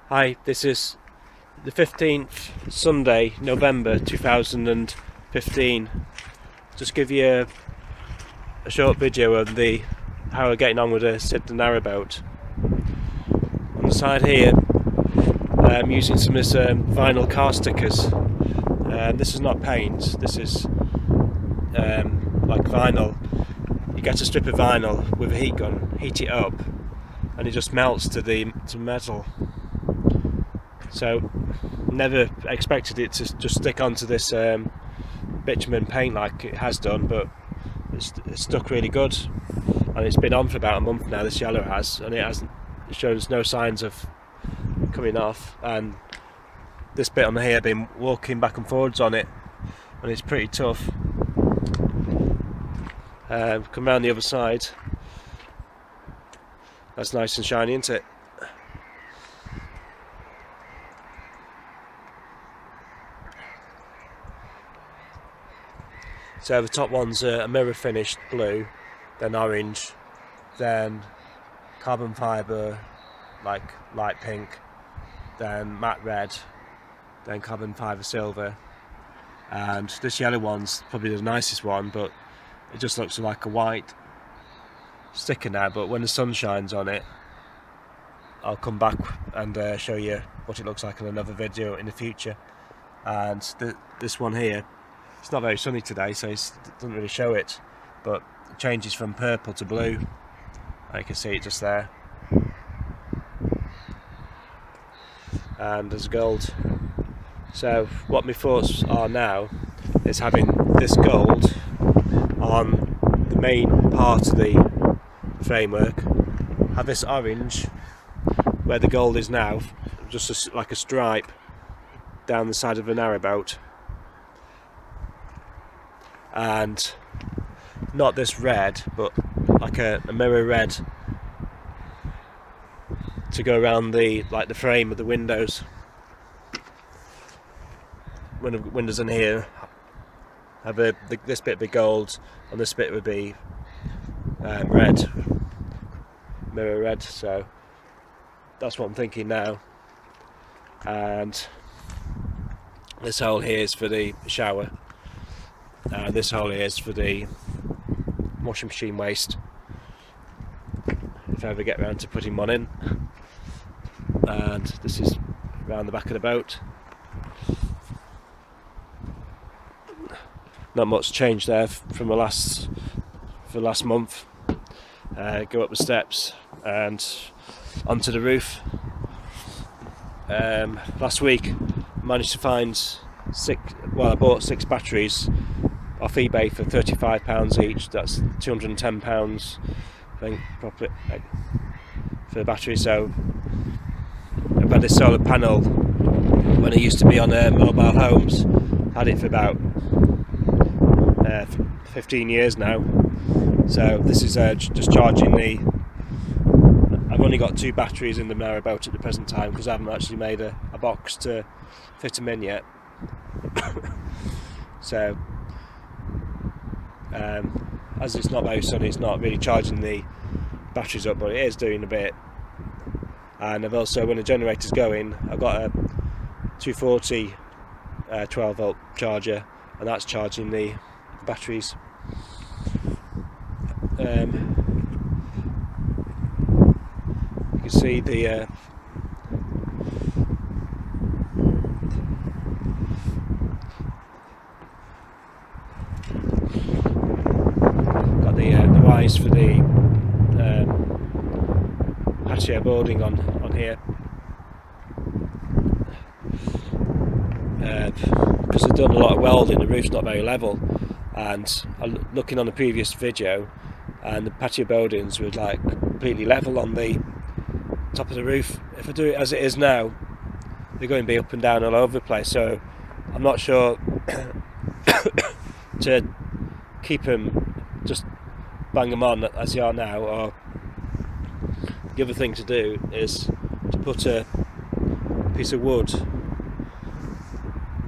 Hi, this is the 15th Sunday, November 2015. Just give you a short video of how we're getting on with the Sid Narrowboat. On the side here, I'm using some of this vinyl car stickers. This is not paint, this is like vinyl. You get a strip of vinyl with a heat gun, heat it up, and it just melts to metal. So never expected it to just stick onto this bitumen paint like it has done, but it's stuck really good, and it's been on for about a month now, this yellow has, and it shows no signs of coming off. And this bit on here, I've been walking back and forwards on it, and it's pretty tough. Come around the other side, that's nice and shiny, isn't it? So the top one's a mirror finished blue, then orange, then carbon fibre like light pink, then matte red, then carbon fibre silver, and this yellow one's probably the nicest one, but it just looks like a white sticker now. But when the sun shines on it, I'll come back and show you what it looks like in another video in the future. And this one here, it's not very sunny today, so it doesn't really show it, but it changes from purple to blue. You can see it just there, and there's gold. So what my thoughts are now is having this gold on the main part of the framework, have this orange where the gold is now, just like a stripe down the side of the narrowboat, and not this red, but like a mirror red to go around the frame of the windows. When the windows in here have this bit be gold, and this bit would be red, mirror red. So that's what I'm thinking now. And this hole here is for the shower, and this hole here is for the washing machine waste, if I ever get around to putting one in. And this is around the back of the boat. Not much change there from the last month. Go up the steps and onto the roof. Last week I managed to find I bought 6 batteries off eBay for £35 each. That's £210, I think, probably, for the battery. So I've had this solar panel when it used to be on mobile homes. Had it for about 15 years now. So this is just charging I've only got 2 batteries in the narrowboat at the present time, because I haven't actually made a box to fit them in yet. So as it's not very sunny, it's not really charging the batteries up, but it is doing a bit. And I've also, when the generator's going, I've got a 240 12 volt charger, and that's charging the batteries. You can see the got the rise for the patio boarding on here, because I've done a lot of welding. The roof's not very level, and I'm looking on the previous video, and the patio boardings were like completely level on the top of the roof. If I do it as it is now, they're going to be up and down all over the place. So I'm not sure to keep them, just bang them on as they are now, or the other thing to do is to put a piece of wood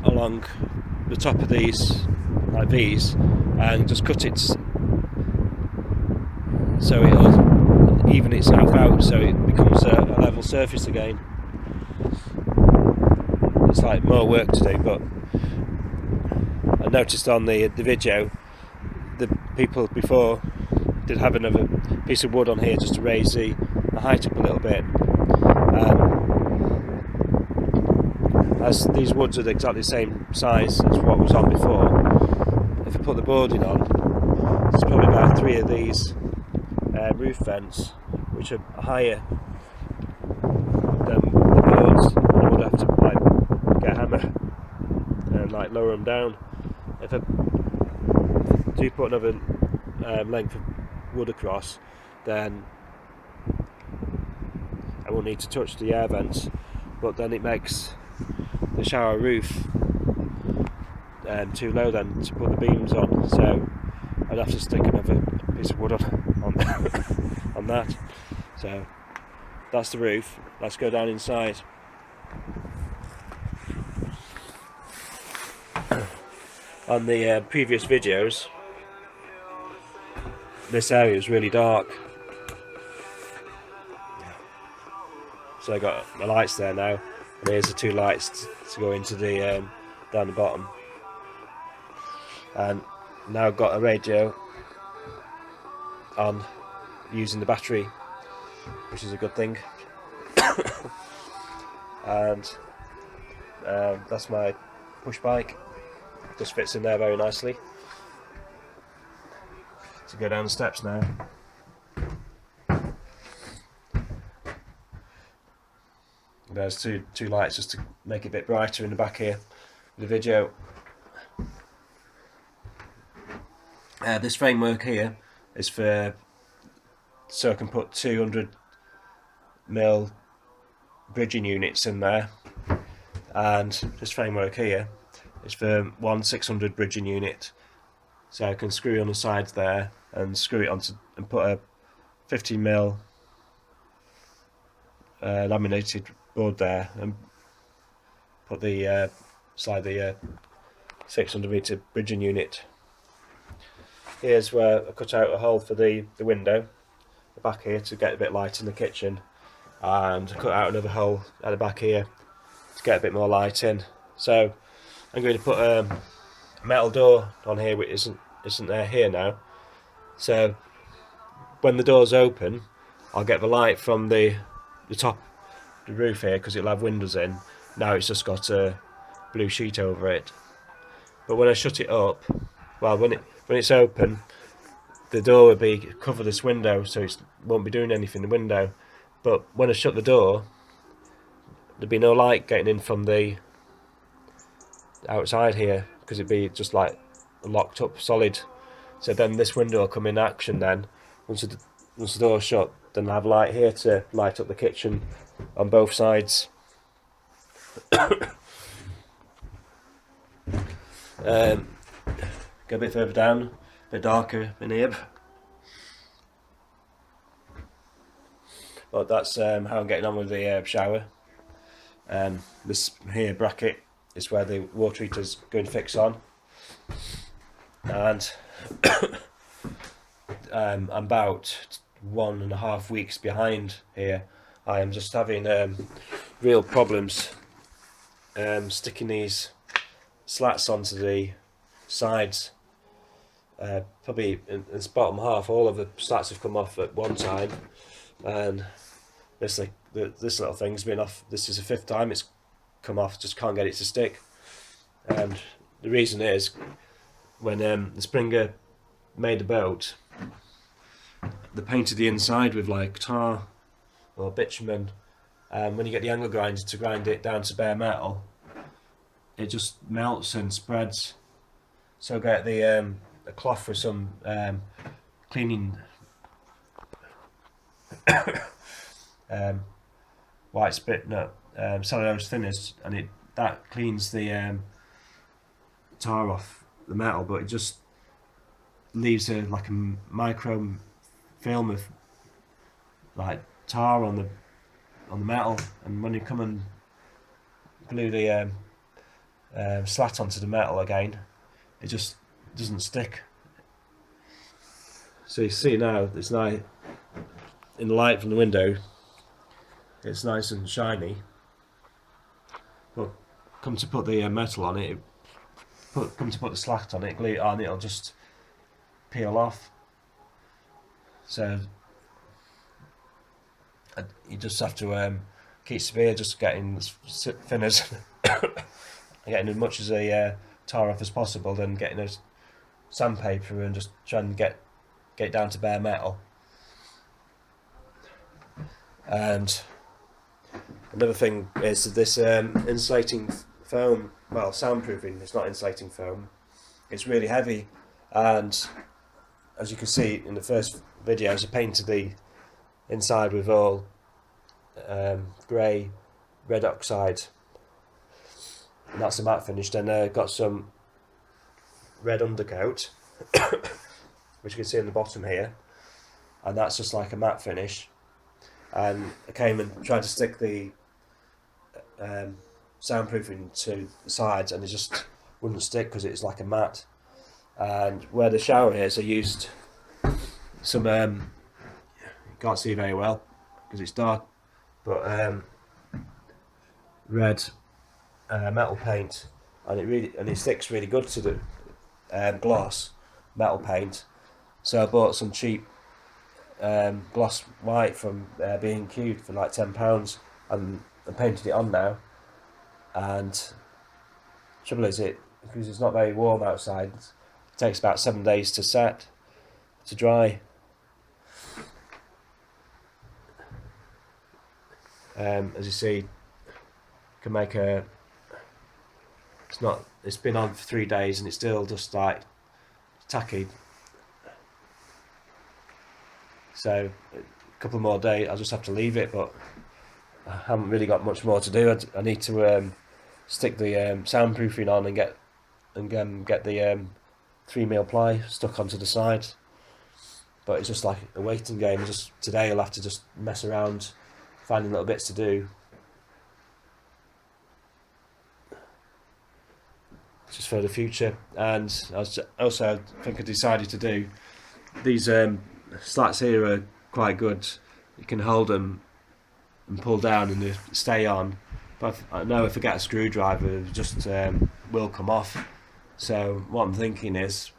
along the top of these, like these, and just cut it so it'll even itself out, so it becomes a level surface again. it's like more work to do. But I noticed on the video, the people before did have another piece of wood on here just to raise the height up a little bit. As these woods are exactly the same size as what was on before, if I put the boarding on, there's probably about 3 of these roof vents which are higher than the boards, and I would have to like get a hammer and like lower them down. If I do put another length of wood across, then I won't need to touch the air vents, but then it makes the shower roof too low then to put the beams on, so I'd have to stick another piece of wood on that. So that's the roof. Let's go down inside. On the previous videos, this area was really dark, so I got my lights there now, and here's the 2 lights to go into the down the bottom. And now I've got a radio on using the battery, which is a good thing. And that's my push bike, just fits in there very nicely. To go down the steps now. There's two lights just to make it a bit brighter in the back here. The video. This framework here is for so I can put 200mm bridging units in there, and this framework here is for 1 600 bridging unit, so I can screw on the sides there and screw it onto and put a 15mm laminated board there and put the slide the 600mm bridging unit. Here's where I cut out a hole for the window, the back here, to get a bit light in the kitchen, and cut out another hole at the back here to get a bit more light in. So I'm going to put a metal door on here which isn't there here now, so when the door's open I'll get the light from the top, the roof here, because it'll have windows in. Now it's just got a blue sheet over it, but when I shut it up, well, when it's open, the door will be cover this window, so it won't be doing anything in the window. But when I shut the door, there'd be no light getting in from the outside here, because it'd be just like locked up solid. So then this window will come in action then. Once the door's shut, then I'll have light here to light up the kitchen on both sides. Go a bit further down, a bit darker in here. But that's how I'm getting on with the shower. This here bracket is where the water heater's going to fix on. And I'm about 1.5 weeks behind here. I am just having real problems sticking these slats onto the sides. Probably in this bottom half, all of the slats have come off at one time, and this little thing's been off. This is the 5th time it's come off. Just can't get it to stick. And the reason is, when the Springer made the boat, they painted the inside with like tar or bitumen, and when you get the angle grinder to grind it down to bare metal, it just melts and spreads. So get the a cloth for some cleaning white cellulose thinners, and that cleans the tar off the metal, but it just leaves like a micro film of like tar on the metal, and when you come and glue the slat onto the metal again, it just doesn't stick. So you see now, it's nice in the light from the window, it's nice and shiny, but come to put the metal on it, come to put the slat on it, glue it on, it'll just peel off. So you just have to keep severe, just getting as thin as getting as much as a tar off as possible, then getting a sandpaper and just trying to get it down to bare metal. And another thing is this insulating foam, well, soundproofing, it's not insulating foam, it's really heavy, and as you can see in the first videos, I painted the inside with all grey red oxide, and that's a matte finish. Then got some red undercoat which you can see in the bottom here, and that's just like a matte finish. And I came and tried to stick the soundproofing to the sides, and it just wouldn't stick because it's like a matte. And where the shower is, I used some you can't see very well because it's dark, but red metal paint, and it sticks really good to the gloss metal paint. So I bought some cheap gloss white from B&Q for like £10, and I painted it on now. And trouble is, because it's not very warm outside, it takes about 7 days to dry. As you see, can make it's been on for 3 days and it's still just like tacky. So a couple more days, I'll just have to leave it, but I haven't really got much more to do. I need to stick the soundproofing on and get the 3mm ply stuck onto the side. But it's just like a waiting game. Just today I'll have to just mess around finding little bits to do, just for the future. And I think I decided to do these slats here are quite good. You can hold them and pull down and they stay on, but I know if I get a screwdriver it just will come off. So what I'm thinking is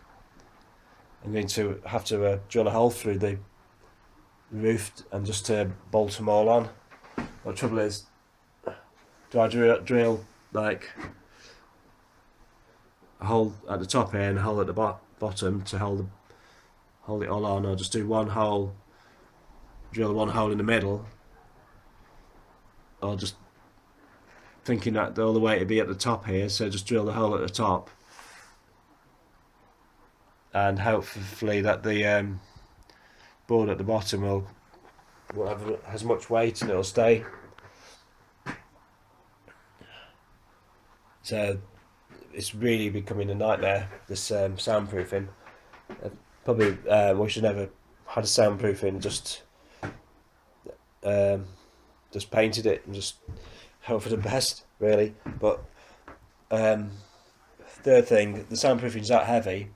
I'm going to have to drill a hole through the roof and just bolt them all on. But the trouble is, do I drill like a hole at the top here and a hole at the bottom to hold it all on, or just do one hole, drill one hole in the middle, or just thinking that all the weight would be at the top here, so just drill the hole at the top, and hopefully that the board at the bottom will have as much weight and it'll stay. So it's really becoming a nightmare, this soundproofing. I probably wish I never had a soundproofing, just painted it and just hope for the best, really. But third thing, the soundproofing's that heavy,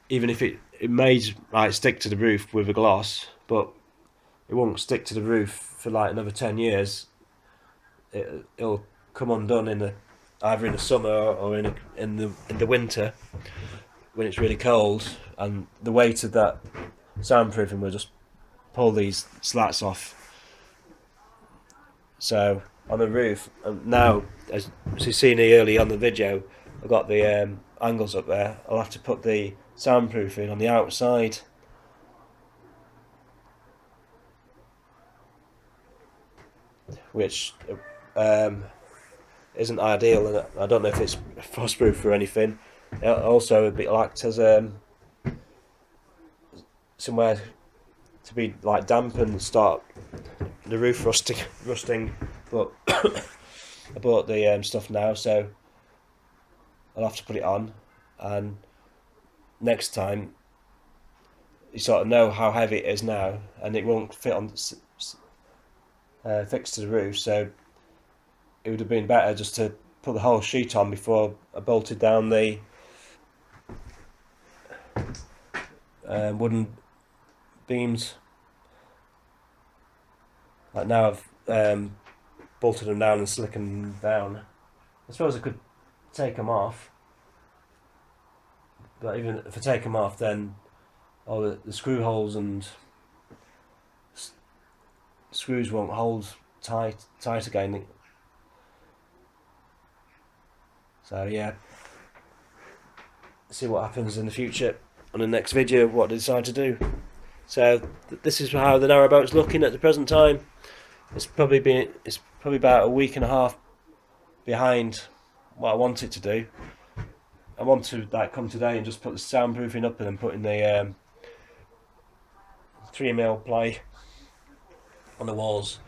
even if it may like stick to the roof with a gloss, but it won't stick to the roof for like another 10 years. It'll come undone either in the summer or in the winter when it's really cold, and the weight of that soundproofing will just pull these slats off. So on the roof, now as you've seen early on the video, I've got the angles up there. I'll have to put the soundproofing on the outside, which isn't ideal, and I don't know if it's frostproof or anything. It also would be act as somewhere to be like damp and start the roof rusting. But I bought the stuff now, so I'll have to put it on, and next time you sort of know how heavy it is now, and it won't fit on fixed to the roof. So it would have been better just to put the whole sheet on before I bolted down the wooden beams. Like now I've bolted them down and slickened them down, I suppose I could take them off, but even if I take them off, then all the screw holes and screws won't hold tight again. So yeah, see what happens in the future on the next video, what I decide to do. So this is how the narrowboat's looking at the present time. It's probably about a week and a half behind what I want it to do. I want to come today and just put the soundproofing up and then put in the 3mm ply on the walls.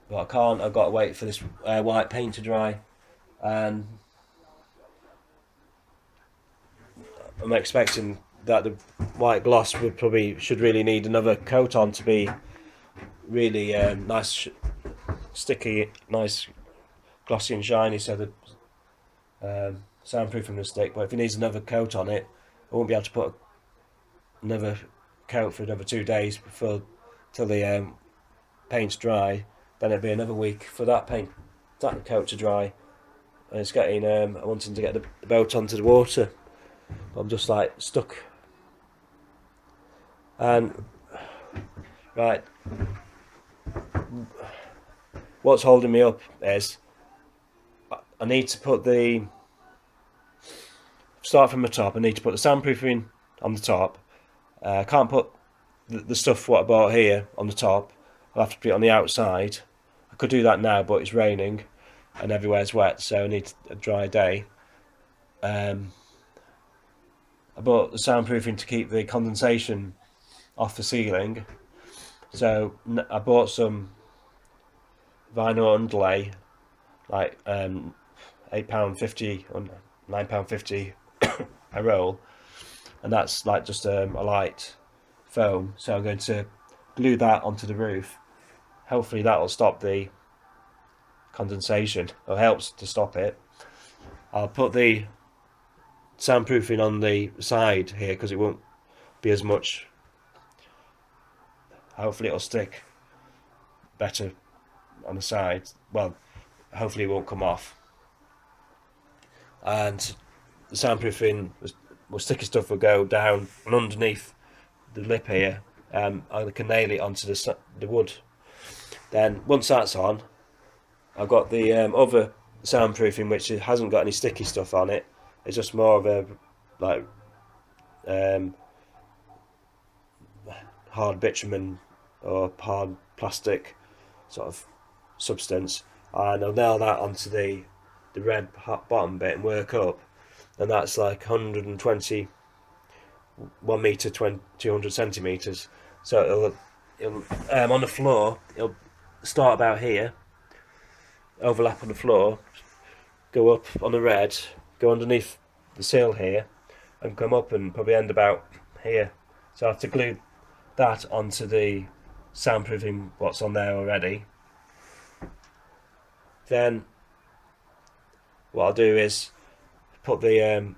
But I can't. I've got to wait for this white paint to dry, and I'm expecting that the white gloss should really need another coat on to be really nice, sticky, nice, glossy and shiny, so the soundproofing will stick. But if it needs another coat on it, I won't be able to put another coat for another 2 days till the paint's dry. Then it'll be another week for that coat to dry, and it's getting I'm wanting to get the boat onto the water, but I'm just like stuck. And right, what's holding me up is I need to start from the top. I need to put the soundproofing on the top. I can't put the stuff what I bought here on the top. I'll have to put it on the outside. I could do that now, but it's raining and everywhere's wet, so I need a dry day. I bought the soundproofing to keep the condensation off the ceiling, so I bought some vinyl underlay, like £8.50 or £9.50 a roll, and that's like just a light foam. So I'm going to glue that onto the roof. Hopefully that will stop the condensation, or helps to stop it. I'll put the soundproofing on the side here because it won't be as much. Hopefully it'll stick better on the side. Well, hopefully it won't come off. And the soundproofing, the sticky stuff will go down and underneath the lip here. I can nail it onto the wood. Then once that's on, I've got the other soundproofing which hasn't got any sticky stuff on it. It's just more of a hard bitumen or hard plastic sort of substance, and I'll nail that onto the red bottom bit and work up, and that's like 120 1 meter 200 centimeters. So it'll on the floor, it'll start about here, overlap on the floor, go up on the red, go underneath the sill here, and come up and probably end about here. So I have to glue that onto the soundproofing what's on there already. Then what I'll do is put the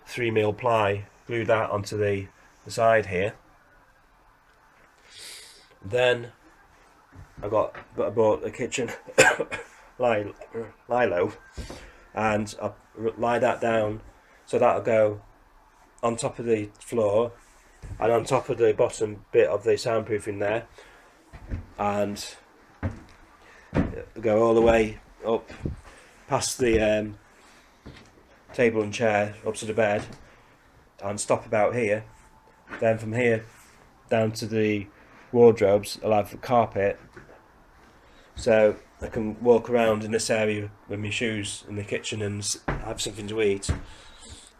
3mm ply, glue that onto the side here. Then I bought a kitchen lilo, and I'll lie that down, so that'll go on top of the floor and on top of the bottom bit of the soundproofing there, and go all the way up past the table and chair up to the bed and stop about here. Then from here down to the wardrobes I'll have the carpet, so I can walk around in this area with my shoes in the kitchen and have something to eat,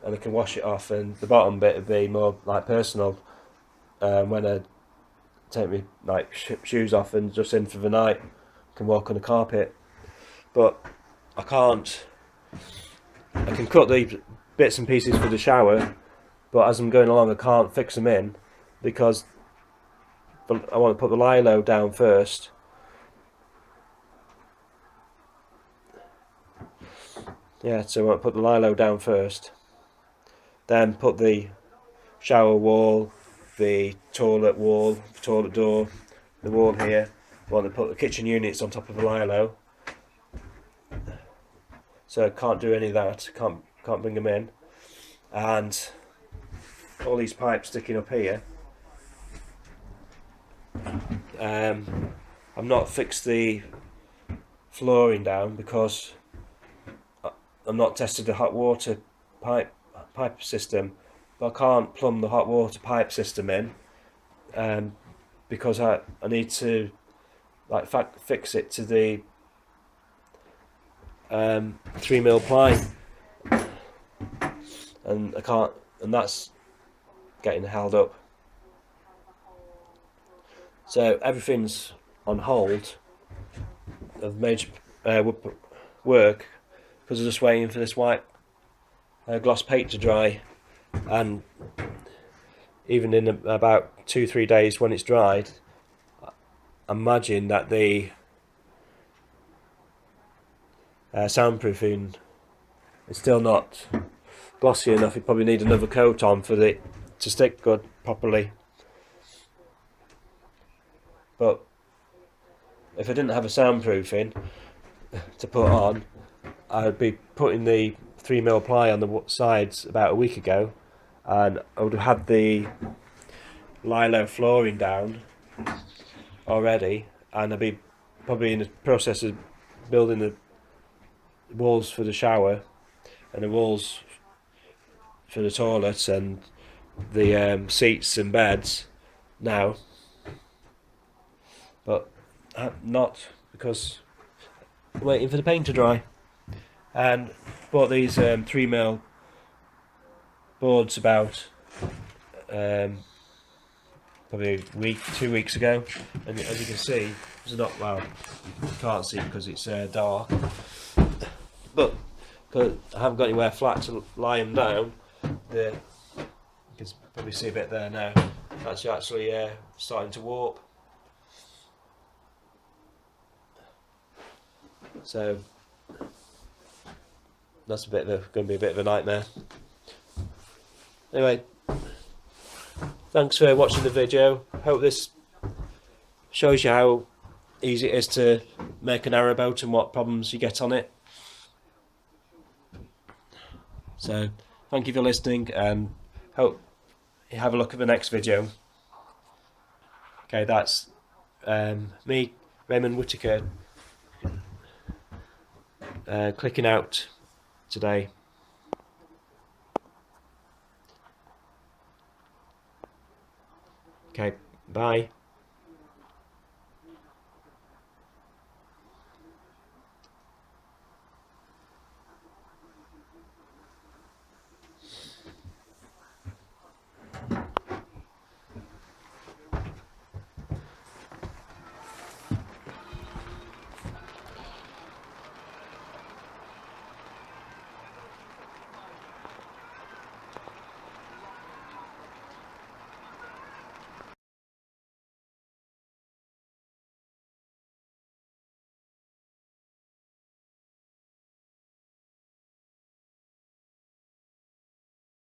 and I can wash it off, and the bottom bit would be more like personal, when I take my shoes off and just in for the night, I can walk on the carpet. But I can cut the bits and pieces for the shower, but as I'm going along I can't fix them in because I want to put the lilo down first. Yeah, so I want to put the lilo down first, then put the shower wall, the toilet wall, toilet door, the wall here, Well, they put the kitchen units on top of a lilo, so I can't do any of that. Can't bring them in, and all these pipes sticking up here. I've not fixed the flooring down because I've not tested the hot water pipe system. But I can't plumb the hot water pipe system in, because I need to like fix it to the 3mm ply, and I can't, and that's getting held up. So everything's on hold of major work because I'm just waiting for this white gloss paint to dry, and even in about 2-3 days when it's dried, I imagine that the soundproofing is still not glossy enough. You probably need another coat on for it to stick good properly. But if I didn't have a soundproofing to put on, I'd be putting the 3mm ply on the sides about a week ago, and I would have had the lilo flooring down already, and I'd be probably in the process of building the walls for the shower and the walls for the toilets and the seats and beds now, but not, because I'm waiting for the paint to dry. And bought these 3mm boards about probably a week, 2 weeks ago, and as you can see, it's not, well, you can't see because it's dark, but because I haven't got anywhere flat to lie them down, you can probably see a bit there now, that's actually starting to warp. So that's going to be a bit of a nightmare. Anyway, thanks for watching the video. Hope this shows you how easy it is to make a narrowboat and what problems you get on it. So thank you for listening, and hope you have a look at the next video. Okay, that's me, Raymond Whittaker, clicking out today. Okay, bye.